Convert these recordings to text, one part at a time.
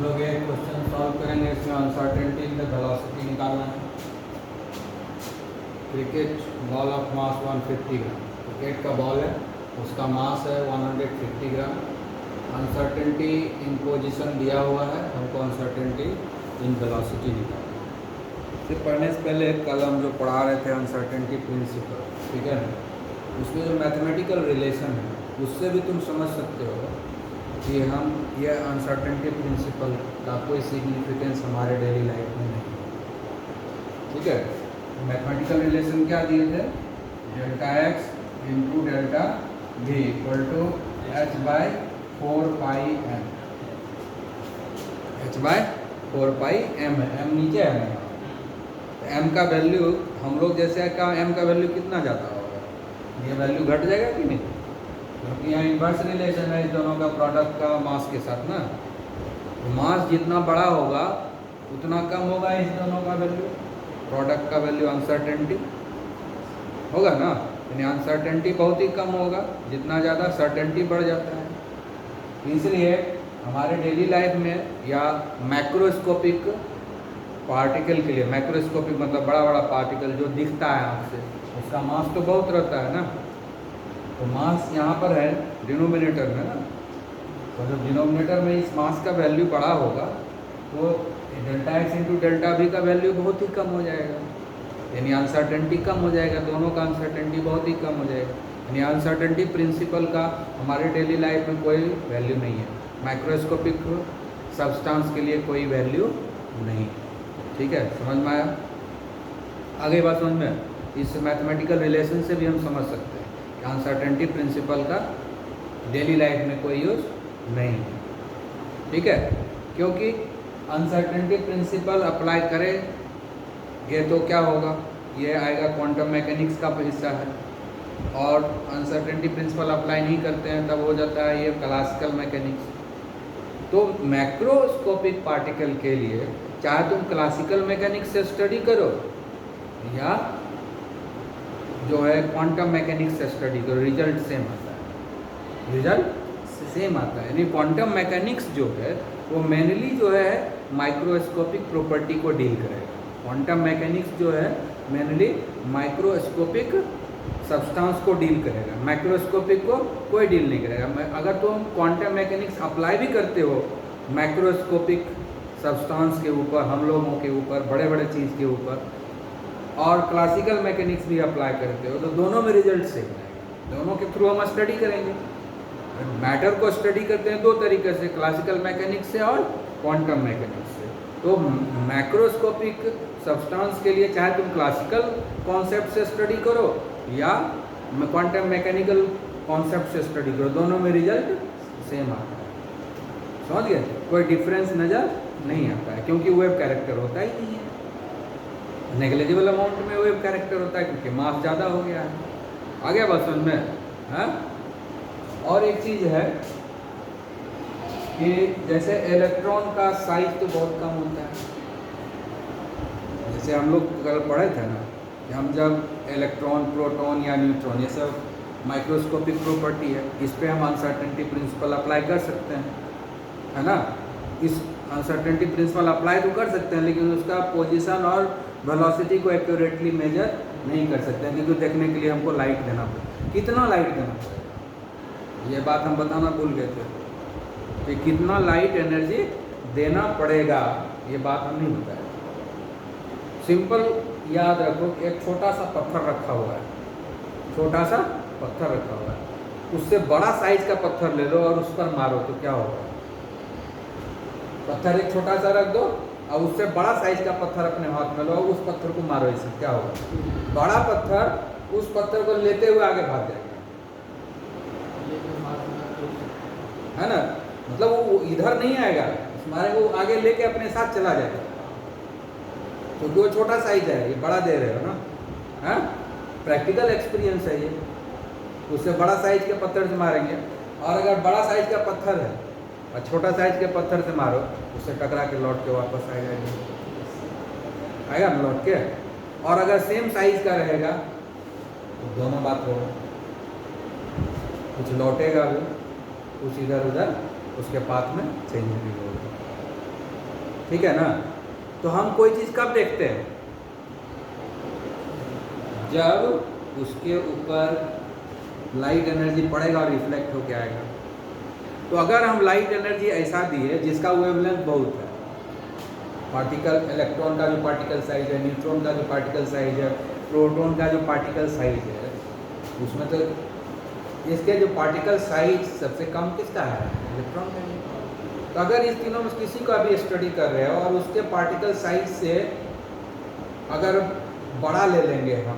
लोग ये question solve करेंगे, इसमें अनसर्टेनिटी इन द वेलोसिटी निकालना है। Cricket ball of mass 150 gram, cricket का बॉल है, उसका मास है 150 ग्राम। अनसर्टेनिटी इन पोजीशन दिया हुआ है, हमको अनसर्टेनिटी इन वेलोसिटी निकालना है। फिर पढ़ने से पहले कल हम जो पढ़ा रहे थे अनसर्टेनिटी प्रिंसिपल, ठीक है, उसमें जो मैथमेटिकल रिलेशन है उससे भी तुम समझ सकते हो कि हम ये अनसर्टेनिटी प्रिंसिपल का कोई सिग्निफिकेंस हमारे डेली लाइफ में नहीं है, ठीक है। मैथमेटिकल रिलेशन क्या दिए थे, delta X into delta V equal to H by 4 pi M, H by 4 pi M है, एम नीचे है ना, तो एम का वैल्यू हम लोग जैसे का एम का वैल्यू कितना जाता होगा, ये वैल्यू घट जाएगा कि नहीं, क्योंकि यहाँ इन्वर्स रिलेशन है इस दोनों का प्रोडक्ट का मास के साथ ना, तो मास जितना बड़ा होगा उतना कम होगा इस दोनों का वैल्यू, प्रोडक्ट का वैल्यू अनसर्टेनिटी होगा ना, यानी अनसर्टेनिटी बहुत ही कम होगा, जितना ज़्यादा सर्टेनिटी बढ़ जाता है। इसलिए हमारे डेली लाइफ में या मैक्रोस्कोपिक पार्टिकल के लिए, मैक्रोस्कोपिक मतलब बड़ा बड़ा पार्टिकल जो दिखता है आँख से, उसका मास तो बहुत रहता है ना, तो मास यहाँ पर है डिनोमिनेटर में ना, तो जब डिनोमिनेटर में इस मास का वैल्यू बड़ा होगा तो delta X into delta we का वैल्यू बहुत ही कम हो जाएगा, यानी अनसर्टेनिटी कम हो जाएगा, दोनों का अनसर्टेनिटी बहुत ही कम हो जाएगा, यानी अनसर्टेनिटी प्रिंसिपल का हमारे डेली लाइफ में कोई वैल्यू नहीं है, माइक्रोस्कोपिक सब्सटेंस के लिए कोई वैल्यू नहीं, ठीक है, समझ में आया। आगे बात समझ में, इस मैथमेटिकल रिलेशन से भी हम समझ सकते हैं कि अनसर्टेनिटी प्रिंसिपल का डेली लाइफ में कोई यूज़ नहीं है, ठीक है, क्योंकि अनसर्टेनिटी प्रिंसिपल अप्लाई करेंगे तो क्या होगा, ये आएगा क्वांटम मैकेनिक्स का हिस्सा है, और अनसर्टेनिटी प्रिंसिपल अप्लाई नहीं करते हैं तब हो जाता है ये क्लासिकल मैकेनिक्स। तो मैक्रोस्कोपिक पार्टिकल के लिए चाहे तुम क्लासिकल मैकेनिक्स से स्टडी करो या जो है क्वांटम मैकेनिक्स से स्टडी करो, रिजल्ट सेम आता है, रिजल्ट सेम आता है, यानी क्वांटम मैकेनिक्स जो है वो मेनली जो है माइक्रोस्कोपिक प्रॉपर्टी को डील करेगा, क्वांटम मैकेनिक्स जो है मेनली माइक्रोस्कोपिक सब्सटेंस को डील करेगा, माइक्रोस्कोपिक को कोई डील नहीं करेगा। अगर तुम क्वांटम मैकेनिक्स अप्लाई भी करते हो माइक्रोस्कोपिक सब्सटेंस के ऊपर, हम लोगों के ऊपर, बड़े बड़े चीज़ के ऊपर, और क्लासिकल मैकेनिक्स भी अप्लाई करते हो, तो दोनों में रिजल्ट सेम आएगा, दोनों के थ्रू हम स्टडी करेंगे। मैटर को स्टडी करते हैं दो तरीके से, क्लासिकल मैकेनिक्स से और क्वांटम मैकेनिक्स से। तो मैक्रोस्कोपिक सब्सटेंस के लिए चाहे तुम क्लासिकल कॉन्सेप्ट से स्टडी करो या क्वांटम मैकेनिकल कॉन्सेप्ट से स्टडी करो, दोनों में रिजल्ट सेम आता है, समझ गए, कोई डिफरेंस नज़र नहीं आता है, क्योंकि वेव कैरेक्टर होता ही नहीं है, नेग्लिजिबल अमाउंट में वेव कैरेक्टर होता है क्योंकि मास ज़्यादा हो गया है। आ गया बात समझ में, हाँ। और एक चीज़ है कि जैसे इलेक्ट्रॉन का साइज तो बहुत कम होता है, जैसे हम लोग कल पढ़े थे ना कि हम जब इलेक्ट्रॉन, प्रोटॉन या न्यूट्रॉन, ये सब माइक्रोस्कोपिक प्रॉपर्टी है, इस पे हम अनसर्टेनिटी प्रिंसिपल अप्लाई कर सकते हैं, है ना, इस अनसर्टेनिटी प्रिंसिपल अप्लाई तो कर सकते हैं, लेकिन उसका पोजीशन और वेलोसिटी को एक्यूरेटली मेजर नहीं कर सकते हैं, क्योंकि देखने के लिए हमको लाइट देना पड़ेगा। कितना लाइट देना पड़ेगा, ये बात हम बताना भूल गए थे कि कितना लाइट एनर्जी देना पड़ेगा, ये बात हम नहीं बताया। सिंपल याद रखो, एक छोटा सा पत्थर रखा हुआ है, छोटा सा पत्थर रखा हुआ है, उससे बड़ा साइज का पत्थर ले लो और उस पर मारो तो क्या होगा, पत्थर एक छोटा सा रख दो और उससे बड़ा साइज का पत्थर अपने हाथ में लो और उस पत्थर को मारो, इससे क्या होगा, बड़ा पत्थर उस पत्थर को लेते हुए आगे भाग जाएगा, है ना, मतलब वो इधर नहीं आएगा, मारे वो आगे लेके अपने साथ चला जाएगा, क्योंकि वो छोटा साइज है, ये बड़ा दे रहे हो ना, हाँ, प्रैक्टिकल एक्सपीरियंस है ये। उससे बड़ा साइज के पत्थर से मारेंगे, और अगर बड़ा साइज का पत्थर है और छोटा साइज के पत्थर से मारो, उससे टकरा के लौट के वापस आएगा ना लौट के, और अगर सेम साइज का रहेगा तो दोनों बात होगा, कुछ लौटेगा भी, कुछ इधर उधर उसके पाथ में चेंज भी होगा, ठीक है ना। तो हम कोई चीज़ कब देखते हैं, जब उसके ऊपर लाइट एनर्जी पड़ेगा और रिफ्लेक्ट होके आएगा। तो अगर हम लाइट एनर्जी ऐसा दिए जिसका वेवलेंथ बहुत है, पार्टिकल, इलेक्ट्रॉन का जो पार्टिकल साइज है, न्यूट्रॉन का जो पार्टिकल साइज है, प्रोटॉन का जो पार्टिकल साइज है, उसमें तो इसके जो पार्टिकल साइज सबसे कम किसका है, इलेक्ट्रॉन का है। तो अगर इस तीनों में किसी को अभी स्टडी कर रहे हो और उसके पार्टिकल साइज से अगर बड़ा ले लेंगे हम,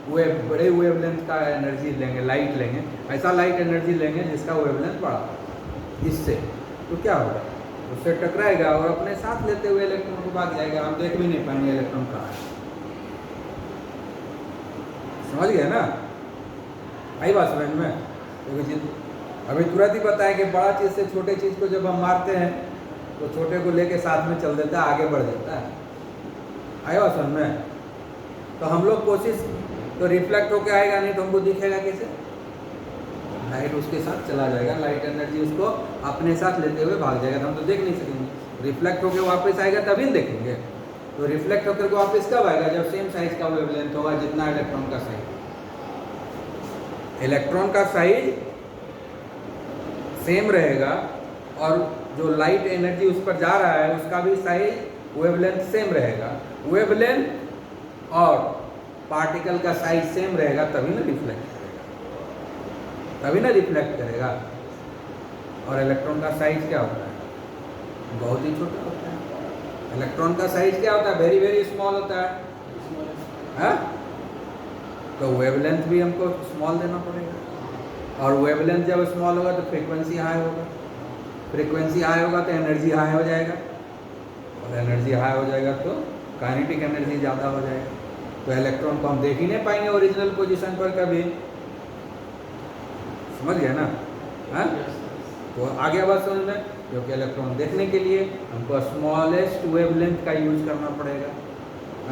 बड़े वेवलेंथ का एनर्जी लेंगे, लाइट लेंगे, ऐसा लाइट एनर्जी लेंगे जिसका वेवलेंथ बड़ा, इससे तो क्या होगा, उससे टकराएगा और अपने साथ लेते हुए इलेक्ट्रॉन को भाग जाएगा, हम देख भी नहीं पाएंगे इलेक्ट्रॉन कहाँ है। समझ गए ना, आई बात समझ में। अभी तुरंत ही पता है कि बड़ा चीज़ से छोटे चीज़ को जब हम मारते हैं तो छोटे को लेके साथ में चल देता है, आगे बढ़ जाता है। आई बात समझ में। तो हम लोग कोशिश, तो रिफ्लेक्ट होके आएगा नहीं तो हमको दिखेगा कैसे, लाइट उसके साथ चला जाएगा, लाइट एनर्जी उसको अपने साथ लेते हुए भाग जाएगा, तो हम तो देख नहीं सकेंगे। रिफ्लेक्ट होकर वापस आएगा तभी देखेंगे। तो रिफ्लेक्ट होकर वापस कब आएगा, जब सेम साइज का वेवलेंथ होगा जितना इलेक्ट्रॉन का साइज। इलेक्ट्रॉन का साइज सेम रहेगा और जो लाइट एनर्जी उस पर जा रहा है उसका भी साइज वेवलेंथ सेम रहेगा। वेवलेंथ और पार्टिकल का साइज सेम रहेगा तभी ना रिफ्लेक्ट करेगा, तभी ना रिफ्लेक्ट करेगा। और इलेक्ट्रॉन का साइज क्या होता है, बहुत ही छोटा होता है। इलेक्ट्रॉन का साइज क्या होता है, वेरी वेरी स्मॉल होता है। तो वेवलेंथ भी हमको स्मॉल देना पड़ेगा, और वेवलेंथ जब स्मॉल होगा तो फ्रीक्वेंसी हाई होगा, फ्रीक्वेंसी हाई होगा तो एनर्जी हाई हो जाएगा, और एनर्जी हाई हो जाएगा तो काइनेटिक एनर्जी ज़्यादा हो जाएगा। तो इलेक्ट्रॉन को हम देख ही नहीं पाएंगे ओरिजिनल पोजीशन पर कभी। समझ गए ना, हाँ। तो आगे बात समझ में, क्योंकि इलेक्ट्रॉन देखने के लिए हमको स्मॉलेस्ट वेवलेंथ का यूज करना पड़ेगा,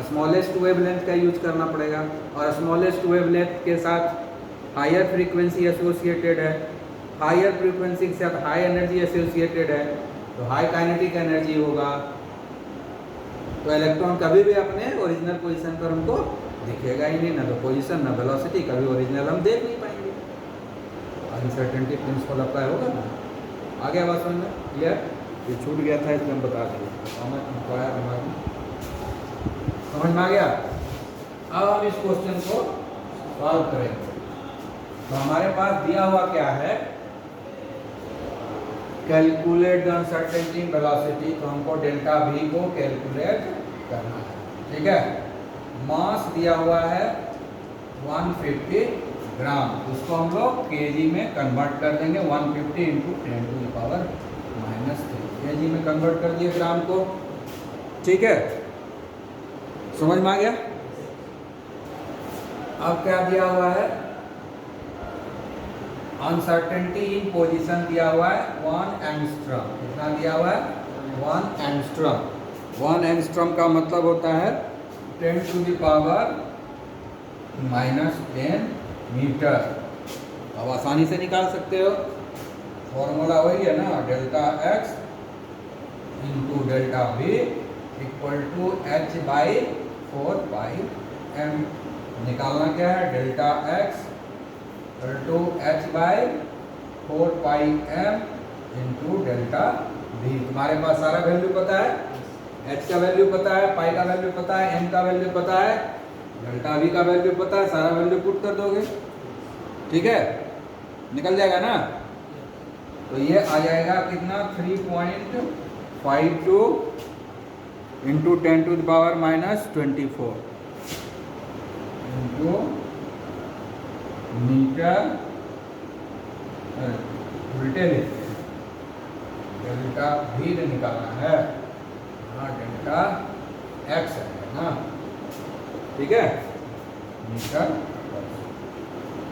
स्मॉलेस्ट वेवलेंथ का यूज करना पड़ेगा। और स्मॉलेस्ट वेवलेंथ के साथ हायर फ्रीक्वेंसी एसोसिएटेड है, हायर फ्रीक्वेंसी के साथ हाई एनर्जी एसोसिएटेड है, तो हाई काइनेटिक एनर्जी होगा। तो इलेक्ट्रॉन कभी भी अपने ओरिजिनल पोजीशन पर हमको दिखेगा ही नहीं, ना तो पोजीशन ना वेलोसिटी, कभी ओरिजिनल हम देख नहीं पाएंगे। अनसर्टेनिटी प्रिंसिपल अप्लाई होगा ना। आगे बात समझ में क्लियर, ये छूट गया था इसलिए हम बता दिए, समझ में आ गया। अब हम इस क्वेश्चन को सॉल्व करेंगे। तो हमारे पास दिया हुआ क्या है, कैलकुलेट द अनसर्टेनिटी वेलोसिटी, तो हमको डेल्टा वी को कैलकुलेट करना है, ठीक है। मास दिया हुआ है 150 ग्राम, उसको हम लोग केजी में कन्वर्ट कर देंगे, 150 इंटू 10⁻³ केजी में कन्वर्ट कर दिए ग्राम को, ठीक है। समझ में आ गया। अब क्या दिया हुआ है, अनसर्टेनिटी इन पोजीशन दिया हुआ है 1 एंगस्ट्रॉम। कितना दिया हुआ है, 1 एंगस्ट्रॉम। 1 एंगस्ट्रॉम का मतलब होता है 10⁻⁻10 मीटर। अब आसानी से निकाल सकते हो, फॉर्मूला वही है ना, delta X into delta V equal to h/4πm। निकालना क्या है, delta X to h/4πm into delta V. तुम्हारे पास सारा वैल्यू पता है, h का वैल्यू पता है, पाई का वैल्यू पता है, m का वैल्यू पता है, डेल्टा वी का वैल्यू पता है, सारा वैल्यू पुट कर दोगे, ठीक है, निकल जाएगा ना। तो ये आ जाएगा कितना, 3.52 इंटू 10⁻⁻24 इंटू मीटर, उल्टे लिखते हैं, डेल्टा भी निकालना है, हाँ डेल्टा एक्स है ना, ठीक है, मीटर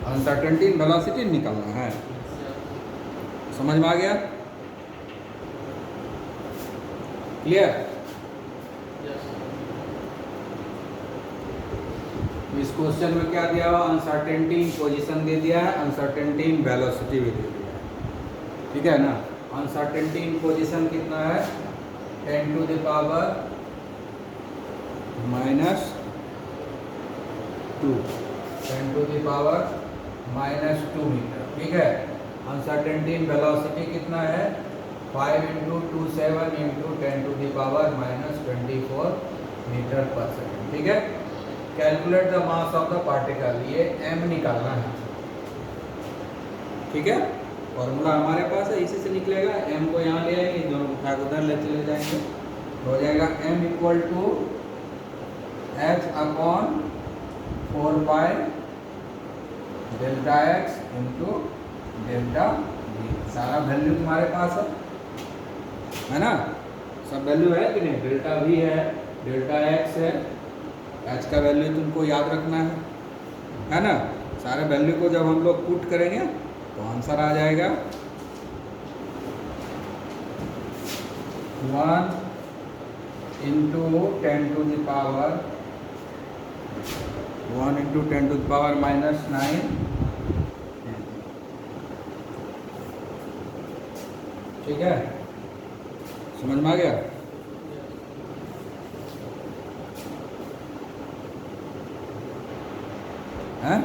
अनसर्टेनिटी वेलोसिटी निकालना है। समझ में आ गया, क्लियर। इस क्वेश्चन में क्या दिया हुआ, अनसर्टेनिटी इन पोजीशन दे दिया है, अनसर्टेनिटी इन वेलोसिटी भी दे दिया है, ठीक है ना। अनसर्टेनिटी इन पोजीशन कितना है 10 to the power -2, 10 to the power -2 metre. ठीक है। अनसर्टेनिटी इन वेलोसिटी कितना है? 5 × 27 × 10 टू द पावर -24 मीटर पर सेकेंड। ठीक है। Calculate the mass of the particle, ये m निकालना है। ठीक है। फॉर्मूला हमारे पास है, इसी से निकलेगा। m को यहाँ ले आएंगे, दोनों उठा के उधर ले चले जाएंगे, हो जाएगा m = h/4π delta x × delta v। सारा वैल्यू तुम्हारे पास है ना? सब वैल्यू है कि नहीं? डेल्टा v है, डेल्टा x है, h का वैल्यू तुमको याद रखना है ना? सारे वैल्यू को जब हम लोग पुट करेंगे तो आंसर आ जाएगा 1 × 10 टू द पावर -9। ठीक है, समझ में आ गया? हैं?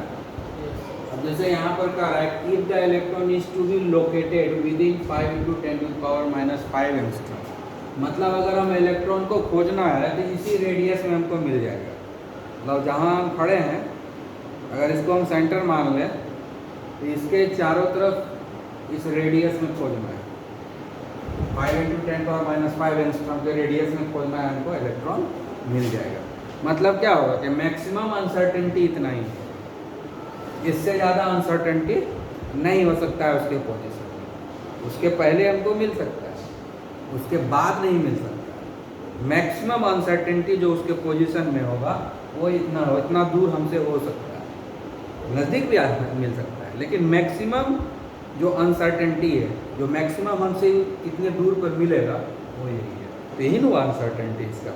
अब जैसे यहाँ पर कह रहा है if the electron is to be located within 5 × 10 to the power -5 angstrom, मतलब अगर हम इलेक्ट्रॉन को खोजना है तो इसी रेडियस में हमको मिल जाएगा। मतलब जहाँ हम खड़े हैं, अगर इसको हम सेंटर मान लें तो इसके चारों तरफ इस रेडियस में खोजना है। 5 × 10⁻⁵ एंगस्ट्रॉम के रेडियस में खोजना है हमको, इलेक्ट्रॉन मिल जाएगा। मतलब क्या होगा कि मैक्सिमम अनसर्टेनिटी इतना ही है, इससे ज़्यादा अनसर्टेनिटी नहीं हो सकता है उसके पोजीशन में। उसके पहले हमको मिल सकता है, उसके बाद नहीं मिल सकता। मैक्सिमम अनसर्टेनिटी जो उसके पोजीशन में होगा वो इतना दूर हमसे हो सकता है, नज़दीक भी मिल सकता है, लेकिन मैक्सिमम जो अनसर्टेनिटी है, जो मैक्सिमम हमसे कितने दूर पर मिलेगा वो यही है। तो यही ना अनसर्टेनिटी इसका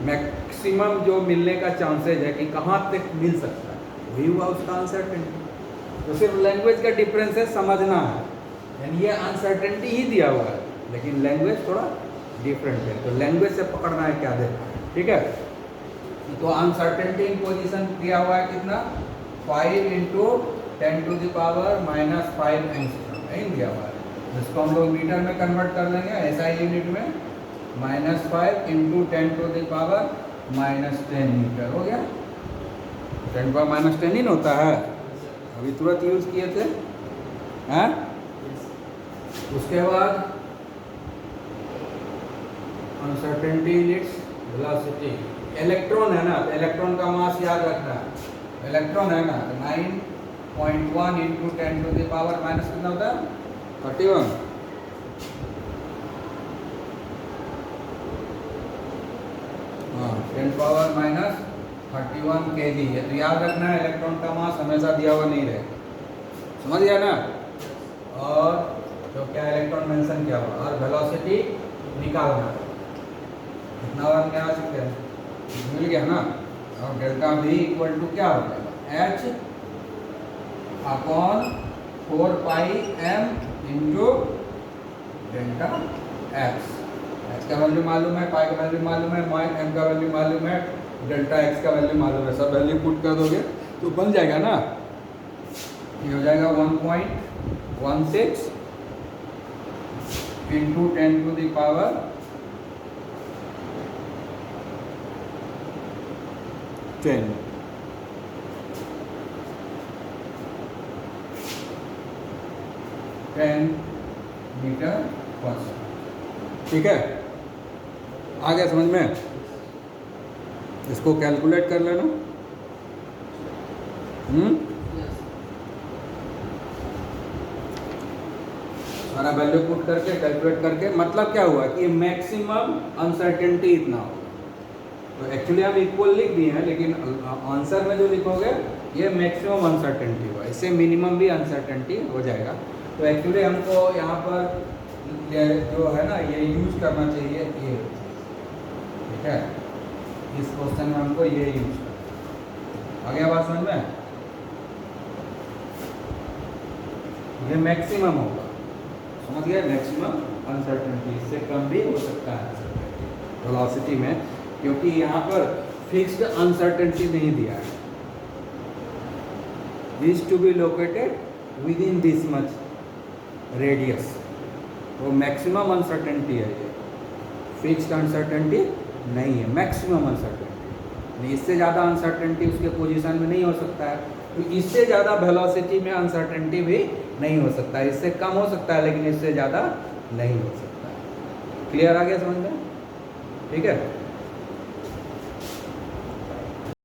मैक्सिमम जो मिलने का चांसेज है कि कहाँ तक मिल सकता है, वही हुआ उसका अनसर्टेनिटी। तो सिर्फ लैंग्वेज का डिफरेंस है, समझना है। यानी ये अनसर्टेनिटी ही दिया हुआ है, लेकिन लैंग्वेज थोड़ा डिफरेंट है, तो लैंग्वेज से पकड़ना है क्या देखना है। ठीक है। तो अनसर्टेनिटी इन पोजीशन दिया हुआ है कितना? 5 × 10 टू द पावर -5 एंगस्ट्रॉम नहीं दिया हुआ है, जिसको हम लोग मीटर में कन्वर्ट कर लेंगे ऐसा यूनिट में। -5 × 10 टू द पावर -10 मीटर हो गया। 10⁻10 ही होता है, अभी तुरंत यूज़ किए थे। हैं? उसके बाद अनसर्टेनिटी इट्स वेलोसिटी। इलेक्ट्रॉन है ना, तो इलेक्ट्रॉन का मास याद रखना है। इलेक्ट्रॉन है ना, 9.1 × 10 टू द पावर माइनस कितना होता है? 31। हाँ, 10⁻−31 kg है। तो याद रखना है इलेक्ट्रॉन का मास हमेशा दिया हुआ नहीं रहेगा, समझ गया ना? और तो क्या इलेक्ट्रॉन मेंशन किया हुआ, और वेलोसिटी निकालना है। कितना बार क्या आ सकते हैं, मिल गया ना? और डेल्टा v = क्या हो जाएगा? h/4πm × delta x। h का वैल्यू मालूम है, पाई का वैल्यू मालूम है, m का वैल्यू मालूम है, डेल्टा x का वैल्यू मालूम है। सब वैल्यू पुट कर दोगे तो बन जाएगा ना। ये हो जाएगा 1.16 × 10 टू द पावर 10। मीटर पर सेकंड। ठीक है, आ गया समझ में? इसको कैलकुलेट कर लेना। सारा वैल्यू पुट करके कैलकुलेट करके, मतलब क्या हुआ कि मैक्सिमम अनसर्टेनिटी इतना होगा। तो एक्चुअली हम इक्वल लिख दिए हैं, लेकिन आंसर में जो लिखोगे ये मैक्सिमम अनसर्टेनिटी हुआ, इससे मिनिमम भी अनसर्टेनिटी हो जाएगा। तो एक्चुअली हमको यहाँ पर जो है ना ये यूज करना चाहिए ये, ठीक है? इस क्वेश्चन में हमको ये यूज करना। आ गया बात समझ में? ये मैक्सिमम होगा, समझ गए? मैक्सिमम अनसर्टेनिटी, इससे कम भी हो सकता है अनसर्टेनिटी वेलोसिटी में, क्योंकि यहाँ पर फिक्स्ड अनसर्टेनिटी नहीं दिया है। Is to be located within this much radius, वो मैक्सिमम अनसर्टेनिटी है, ये फिक्स्ड अनसर्टेनिटी नहीं है, मैक्सिमम अनसर्टेनिटी। इससे ज़्यादा अनसर्टेनिटी उसके पोजीशन में नहीं हो सकता है, तो इससे ज़्यादा वेलोसिटी में अनसर्टेनिटी भी नहीं हो सकता है, इससे कम हो सकता है लेकिन इससे ज़्यादा नहीं हो सकता है। क्लियर आ गया समझ में? ठीक है।